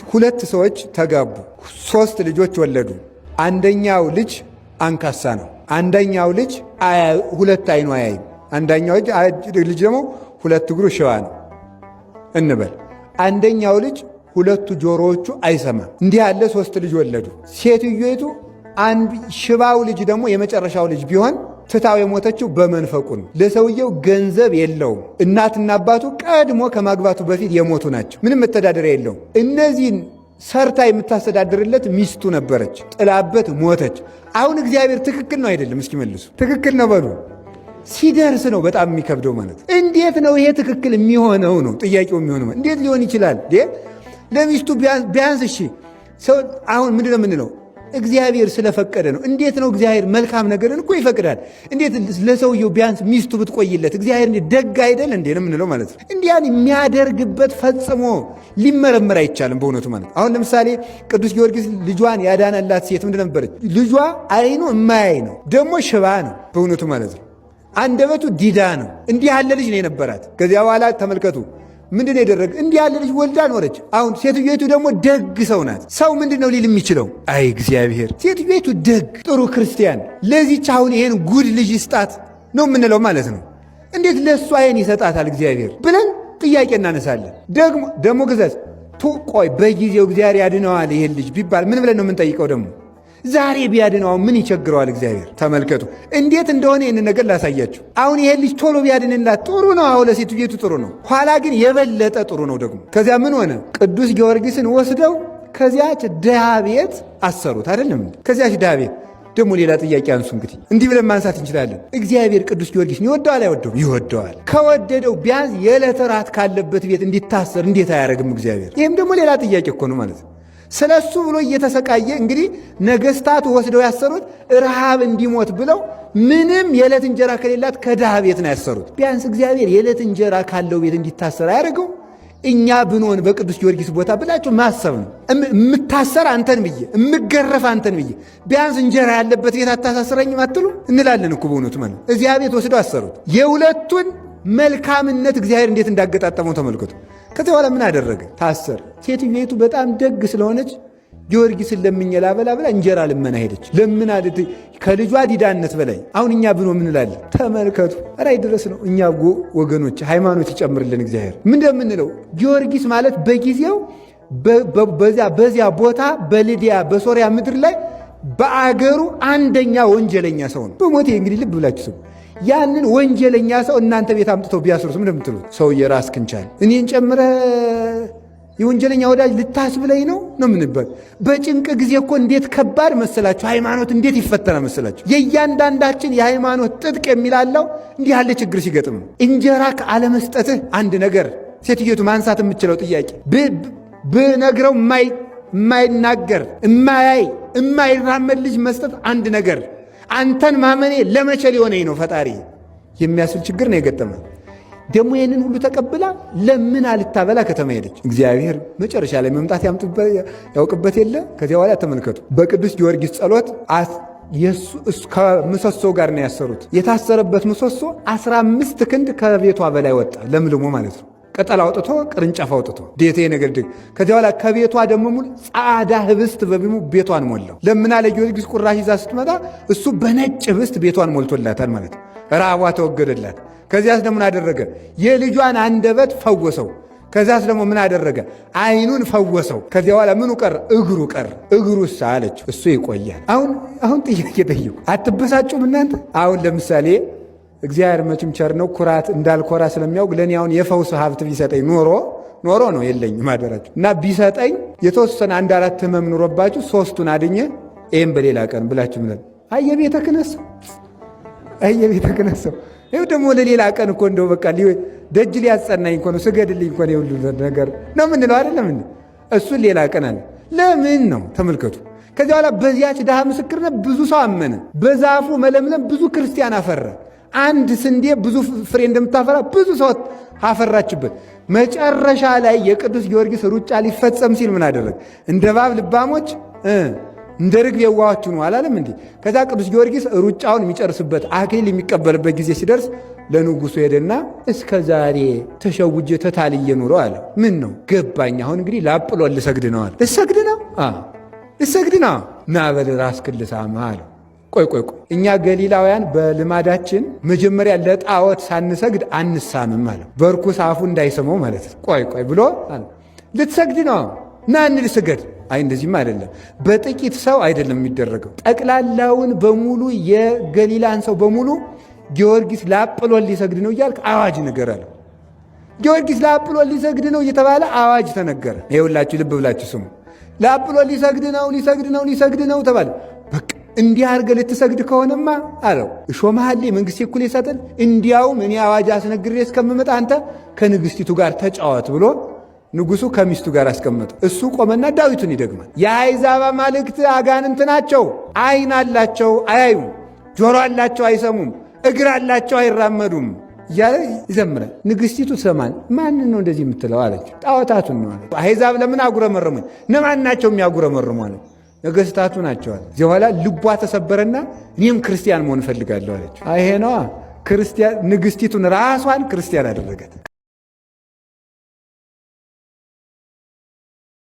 ሁለት ሰዎች ተጋቡ፣ 3 ልጆች ወለዱ። አንደኛው ልጅ አንካሳ ነው። አንደኛው ልጅ ሁለት አይኑ አያይም። አንደኛው ልጅ ደግሞ 2 እግሩ ሽባ ነው እንበል። አንደኛው ልጅ 2 ጆሮዎቹ አይሰማም። እንዲህ ያለ 3 ልጅ ወለዱ። ሴትዮቱ ሽባው ልጅ ደግሞ የመጨረሻው ልጅ ቢሆን ትታው የሞተችው በመንፈቁ ነው። ለሰውየው ገንዘብ የለውም። እናትና አባቱ ቀድሞ ከማግባቱ በፊት የሞቱ ናቸው። ምንም መተዳደሪያ የለውም። እነዚህን ሰርታ የምታስተዳድርለት ሚስቱ ነበረች፣ ጥላበት ሞተች። አሁን እግዚአብሔር ትክክል ነው አይደለም? እስኪ መልሱ። ትክክል ነው በሉ። ሲደርስ ነው በጣም የሚከብደው ማለት። እንዴት ነው ይሄ ትክክል የሚሆነው ነው ጥያቄው የሚሆነው። እንዴት ሊሆን ይችላል? ለሚስቱ ቢያንስ እሺ ሰው አሁን ምንድን ነው የምንለው? እግዚአብሔር ስለፈቀደ ነው። እንዴት ነው እግዚአብሔር መልካም ነገርን እኮ ይፈቅዳል። እንዴት ለሰውየው ቢያንስ ሚስቱ ብትቆይለት እግዚአብሔር ደግ አይደል እንዴ ነው የምንለው ማለት ነው። እንዲያን የሚያደርግበት ፈጽሞ ሊመረመር አይቻልም በእውነቱ ማለት። አሁን ለምሳሌ ቅዱስ ጊዮርጊስ ልጇን ያዳነላት ሴት ምንድን ነበረች? ልጇ አይኑ እማያይ ነው፣ ደግሞ ሽባ ነው በእውነቱ ማለት ነው። አንደበቱ ዲዳ ነው። እንዲህ ያለ ልጅ ነው የነበራት። ከዚያ በኋላ ተመልከቱ ምንድን ነው የደረገ? እንዲህ ያለ ልጅ ወልዳ ኖረች። አሁን ሴትዮቱ ደግሞ ደግ ሰው ናት። ሰው ምንድን ነው ሊል የሚችለው? አይ እግዚአብሔር፣ ሴትዮቱ ደግ ጥሩ ክርስቲያን ለዚች አሁን ይሄን ጉድ ልጅ ይስጣት ነው የምንለው ማለት ነው። እንዴት ለእሷ ይሄን ይሰጣታል እግዚአብሔር ብለን ጥያቄ እናነሳለን። ደግሞ ግዛት ቆይ በጊዜው እግዚአብሔር ያድነዋል ይሄን ልጅ ቢባል ምን ብለን ነው የምንጠይቀው? ደግሞ ዛሬ ቢያድነው ምን ይቸግረዋል እግዚአብሔር? ተመልከቱ እንዴት እንደሆነ ይህን ነገር ላሳያችሁ። አሁን ይሄን ልጅ ቶሎ ቢያድንላት ጥሩ ነው። አሁን ለሴትዮቱ ጥሩ ነው። ኋላ ግን የበለጠ ጥሩ ነው ደግሞ። ከዚያ ምን ሆነ? ቅዱስ ጊዮርጊስን ወስደው ከዚያች ድሃ ቤት አሰሩት። አይደለም? ከዚያች ድሃ ቤት ደግሞ ሌላ ጥያቄ አንሱ። እንግዲህ እንዲህ ብለን ማንሳት እንችላለን። እግዚአብሔር ቅዱስ ጊዮርጊስን ይወደዋል አይወደውም? ይወደዋል። ከወደደው ቢያንስ የዕለት ራት ካለበት ቤት እንዲታሰር እንዴት አያደርግም እግዚአብሔር? ይህም ደግሞ ሌላ ጥያቄ እኮ ነው ማለት ነው። ስለ እሱ ብሎ እየተሰቃየ እንግዲህ ነገሥታቱ ወስደው ያሰሩት ረሃብ እንዲሞት ብለው ምንም የዕለት እንጀራ ከሌላት ከድሃ ቤት ነው ያሰሩት። ቢያንስ እግዚአብሔር የዕለት እንጀራ ካለው ቤት እንዲታሰር አያደርገው? እኛ ብንሆን በቅዱስ ጊዮርጊስ ቦታ ብላችሁ ማሰብ ነው። የምታሰር አንተን ብዬ የምገረፍ አንተን ብዬ ቢያንስ እንጀራ ያለበት ቤት አታሳስረኝም አትሉ እንላለን እኮ በእውነቱ ማለት። እዚያ ቤት ወስደው አሰሩት። የሁለቱን መልካምነት እግዚአብሔር እንዴት እንዳገጣጠመው ተመልከቱ። ከዚያ በኋላ ምን አደረገ? ታሰር። ሴትዮቱ በጣም ደግ ስለሆነች ጊዮርጊስን ለምኜ ላበላ ብላ እንጀራ ልመና ሄደች። ለምን አለት ከልጇ ዲዳነት በላይ አሁን እኛ ብኖ ምን እንላለን? ተመልከቱ። ራይ ድረስ ነው። እኛ ወገኖች ሃይማኖት ይጨምርልን እግዚአብሔር። ምን እንደምንለው ጊዮርጊስ ማለት በጊዜው በዚያ ቦታ በሊዲያ በሶሪያ ምድር ላይ በአገሩ አንደኛ ወንጀለኛ ሰው ነው። በሞቴ እንግዲህ ልብ ብላችሁ ስሙ። ያንን ወንጀለኛ ሰው እናንተ ቤት አምጥተው ቢያስሩት ምን እንደምትሉት? ሰውዬ ራስህን ቻል፣ እኔን ጨምረህ የወንጀለኛ ወዳጅ ልታስብለኝ ነው ምንበት? በጭንቅ ጊዜ እኮ እንዴት ከባድ መሰላችሁ! ሃይማኖት እንዴት ይፈተና መሰላችሁ! የእያንዳንዳችን የሃይማኖት ጥጥቅ የሚላለው እንዲህ ያለ ችግር ሲገጥም ነው። እንጀራ ከአለመስጠትህ አንድ ነገር ሴትዮቱ ማንሳት የምትችለው ጥያቄ ብነግረው የማይናገር የማይራመድ ልጅ መስጠት አንድ ነገር፣ አንተን ማመኔ ለመቼ ሊሆነኝ ነው ፈጣሪ የሚያስብል ችግር ነው የገጠመ። ደግሞ ይህንን ሁሉ ተቀብላ ለምን አልታበላ ከተማ ሄደች። እግዚአብሔር መጨረሻ ላይ መምጣት ያውቅበት የለ። ከዚያ በኋላ ተመልከቱ፣ በቅዱስ ጊዮርጊስ ጸሎት ከምሰሶ ጋር ነው ያሰሩት። የታሰረበት ምሰሶ 15 ክንድ ከቤቷ በላይ ወጣ፣ ለምልሞ ማለት ነው። ቅጠል አውጥቶ ቅርንጫፍ አውጥቶ ዴቴ ነገር ድግ። ከዚያ በኋላ ከቤቷ ደግሞ ሙሉ ጻዕዳ ህብስት በቢሙ ቤቷን ሞላው። ለምና ለጊዮርጊስ ቁራሽ ይዛ ስትመጣ እሱ በነጭ ህብስት ቤቷን ሞልቶላታል ማለት ነው። ረሃቧ ተወገደላት። ከዚያስ ደግሞ ምን አደረገ? የልጇን አንደበት ፈወሰው። ከዚያስ ደግሞ ምን አደረገ? አይኑን ፈወሰው። ከዚያ በኋላ ምኑ ቀረ? እግሩ ቀረ። እግሩስ አለች እሱ ይቆያል። አሁን ጥያቄ ጠይቁ። አትበሳጩም እናንተ? አሁን ለምሳሌ እግዚአብሔር መቼም ቸር ነው፣ ኩራት እንዳልኮራ ስለሚያውቅ ለእኔ አሁን የፈውስ ሀብት ቢሰጠኝ ኖሮ ነው የለኝም አደራችሁ እና ቢሰጠኝ የተወሰነ 1-4 ህመም ኑሮባችሁ 3ቱን አድኘ ይህም በሌላ ቀን ብላችሁ ምለ አየቤተ ክነሰው ይኸው ደግሞ ለሌላ ቀን እኮ እንደው በቃ ደጅ ሊያጸናኝ እኮ ነው ስገድልኝ እኮ ነው የሁሉ ነገር ነው ምንለው አይደለም እንዴ? እሱን ሌላ ቀን አለ። ለምን ነው ተመልከቱ። ከዚያ በኋላ በዚያች ድሃ ምስክርነት ብዙ ሰው አመነ። በዛፉ መለምለም ብዙ ክርስቲያን አፈራ። አንድ ስንዴ ብዙ ፍሬ እንደምታፈራ ብዙ ሰው አፈራችበት። መጨረሻ ላይ የቅዱስ ጊዮርጊስ ሩጫ ሊፈጸም ሲል ምን አደረገ? እንደ እባብ ልባሞች እንደ ርግብ የዋሆች ሁኑ አላለም እንዴ? ከዛ ቅዱስ ጊዮርጊስ ሩጫውን የሚጨርስበት አክሊል የሚቀበልበት ጊዜ ሲደርስ ለንጉሱ ሄደና እስከ ዛሬ ተሸውጄ ተታልዬ ኑሮ አለ። ምን ነው ገባኝ። አሁን እንግዲህ ላጵሎ ልሰግድ ነው አለ። ልሰግድ ነው ልሰግድ ነው። ና በል ራስህን ልሳምህ አለ። ቆይ እኛ ገሊላውያን በልማዳችን መጀመሪያ ለጣዖት ሳንሰግድ አንሳምም አለ። በርኩስ አፉ እንዳይሰማው ማለት ነው። ቆይ ብሎ ልትሰግድ ነው ና እንልስገድ። አይ እንደዚህም አይደለም። በጥቂት ሰው አይደለም የሚደረገው። ጠቅላላውን በሙሉ የገሊላን ሰው በሙሉ ጊዮርጊስ ላጵሎን ሊሰግድ ነው እያልክ አዋጅ ነገር አለ። ጊዮርጊስ ላጵሎን ሊሰግድ ነው እየተባለ አዋጅ ተነገረ። ይኸውላችሁ ልብ ብላችሁ ስሙ። ላጵሎን ሊሰግድ ነው ተባለ። በቃ እንዲህ አድርገህ ልትሰግድ ከሆነማ አለው እሾመሃሌ መንግሥቴ እኩል ይሰጥን። እንዲያውም እኔ አዋጅ አስነግሬ እስከምመጣ አንተ ከንግሥቲቱ ጋር ተጫወት ብሎ ንጉሡ ከሚስቱ ጋር አስቀመጠ። እሱ ቆመና ዳዊቱን ይደግማል። የአሕዛብ አማልክት አጋንንት ናቸው። ዓይን አላቸው አያዩም፣ ጆሮ አላቸው አይሰሙም፣ እግር አላቸው አይራመዱም እያለ ይዘምራል። ንግሥቲቱ ትሰማል። ማንን ነው እንደዚህ የምትለው አለች። ጣዖታቱን ነው አለች። አሕዛብ ለምን አጉረመረሙኝ? እነማን ናቸው የሚያጉረመርሙ አለች። ነገሥታቱ ናቸው አለ። እዚህ በኋላ ልቧ ተሰበረና እኔም ክርስቲያን መሆን እፈልጋለሁ አለች። ይሄ ነዋ ክርስቲያን። ንግሥቲቱን ራሷን ክርስቲያን አደረጋት።